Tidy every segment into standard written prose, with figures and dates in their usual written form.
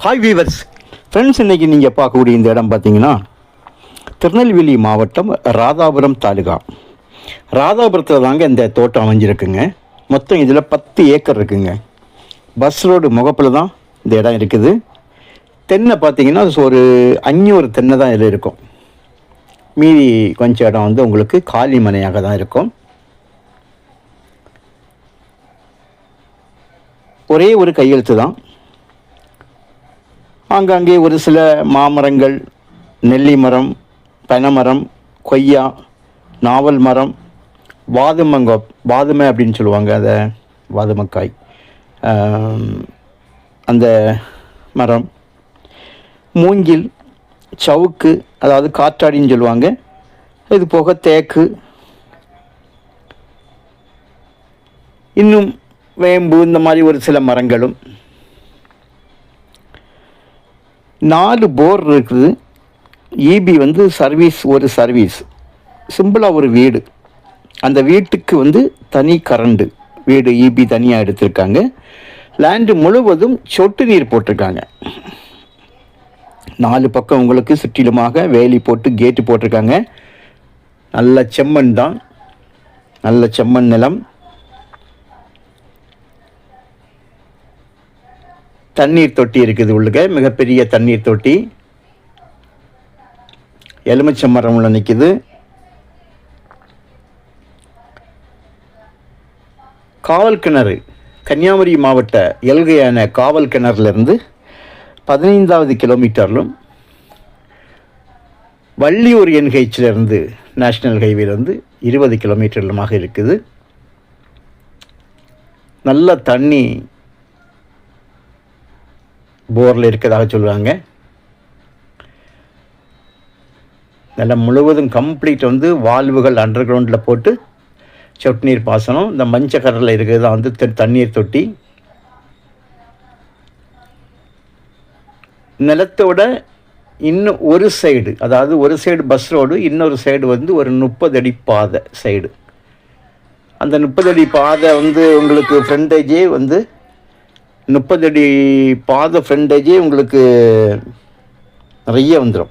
Hi viewers friends, இன்றைக்கி நீங்கள் பார்க்கக்கூடிய இந்த இடம் பார்த்தீங்கன்னா திருநெல்வேலி மாவட்டம் ராதாபுரம் தாலுகா. ராதாபுரத்தில் தாங்க இந்த தோட்டம் அமைஞ்சிருக்குங்க. மொத்தம் இதில் 10 ஏக்கர் இருக்குங்க. பஸ் ரோடு முகப்பில் தான் இந்த இடம் இருக்குது. தென்னை பார்த்தீங்கன்னா ஒரு 500 தென்னை தான் இதில் இருக்கும். மீதி கொஞ்சம் இடம் வந்து உங்களுக்கு காலி மனையாக தான் இருக்கும். ஒரே ஒரு கையெழுத்து தான். ஆங்காங்கே ஒரு சில மாமரங்கள், நெல்லி மரம், பனைமரம், கொய்யா, நாவல் மரம், வாதுமை அப்படின்னு சொல்லுவாங்க, அதை வாதுமக்காய், அந்த மரம், மூங்கில், சவுக்கு, அதாவது காற்றாடின்னு சொல்லுவாங்க. இது போக தேக்கு, இன்னும் வேம்பு, இந்த மாதிரி ஒரு சில மரங்களும். 4 போர் இருக்குது. ஈபி வந்து ஒரு சர்வீஸ் சிம்பிளாக ஒரு வீடு. அந்த வீட்டுக்கு வந்து தனி கரண்டு, வீடு ஈபி தனியாக எடுத்திருக்காங்க. லேண்டு முழுவதும் சொட்டு நீர் போட்டிருக்காங்க. 4 பக்கம் உங்களுக்கு சுற்றிலுமாக வேலி போட்டு கேட்டு போட்டிருக்காங்க. நல்ல செம்மண் தான், நல்ல செம்மண் நிலம். தண்ணீர் தொட்டி இருக்குது உள்ளுக, மிகப்பெரிய தண்ணீர் தொட்டி. எலுமிச்சை மரம் உள்ள நிற்கிது. காவல் கிணறு, கன்னியாகுமரி மாவட்ட எல்கையான காவல் கிணறுலேருந்து 15வது கிலோமீட்டரிலும், வள்ளியூர் என்ஹெச்சிலேருந்து நேஷ்னல் ஹைவேலேருந்து 20 கிலோமீட்டர்லுமாக இருக்குது. நல்ல தண்ணி போரில் இருக்கிறதாக சொல்லுவாங்க. நல்லா முழுவதும் கம்ப்ளீட் வந்து வால்வுகள் அண்டர் கிரவுண்டில் போட்டு சொட்டு நீர் பாசனம். இந்த மஞ்சள் கலரில் இருக்கிறது தான் வந்து தண்ணீர் தொட்டி. நிலத்தோட இன்னும் ஒரு சைடு, அதாவது ஒரு சைடு பஸ் ரோடு, இன்னொரு சைடு வந்து ஒரு 30 அடி பாதை சைடு. அந்த 30 அடி பாதை வந்து உங்களுக்கு ஃப்ரண்டேஜே வந்து 30 அடி பாதை ஃப்ரண்டேஜே உங்களுக்கு நிறைய வந்துடும்.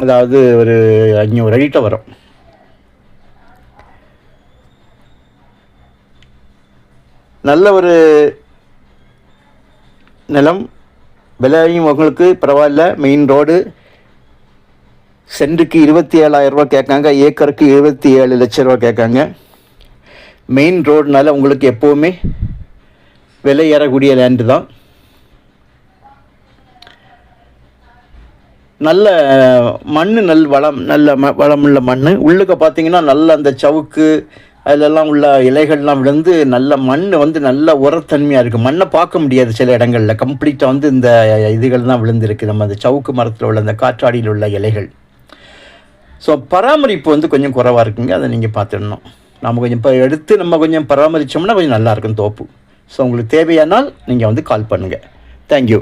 அதாவது ஒரு 500 அடிட்ட வரும். நல்ல ஒரு நிலம். விலையும் உங்களுக்கு பரவாயில்ல. Main road. சென்ட்டுக்கு 27,000 ரூபா கேட்காங்க. ஏக்கருக்கு 27 லட்ச ரூபா கேட்காங்க. மெயின் ரோடுனால உங்களுக்கு எப்போவுமே விலை ஏறக்கூடிய லேண்டு தான். நல்ல மண், நல்ல வளமுள்ள மண். உள்ளுக்க பார்த்தீங்கன்னா நல்ல அந்த சவுக்கு அதிலெல்லாம் உள்ள இலைகள்லாம் விழுந்து நல்ல மண் வந்து நல்ல உரத்தன்மையாக இருக்குது. மண்ணை பார்க்க முடியாது சில இடங்களில். கம்ப்ளீட்டாக வந்து இந்த இதுகள் தான் விழுந்துருக்கு. நம்ம அந்த சவுக்கு மரத்தில் உள்ள அந்த காற்றாடியில் உள்ள இலைகள். ஸோ பராமரிப்பு வந்து கொஞ்சம் குறைவாக இருக்குங்க. அதை நீங்கள் பார்த்துடணும். நம்ம கொஞ்சம் இப்போ எடுத்து நம்ம கொஞ்சம் பராமரித்தோம்னா கொஞ்சம் நல்லாயிருக்கும் தோப்பு. ஸோ உங்களுக்கு தேவையானால் நீங்கள் வந்து கால் பண்ணுங்கள். தேங்க்யூ.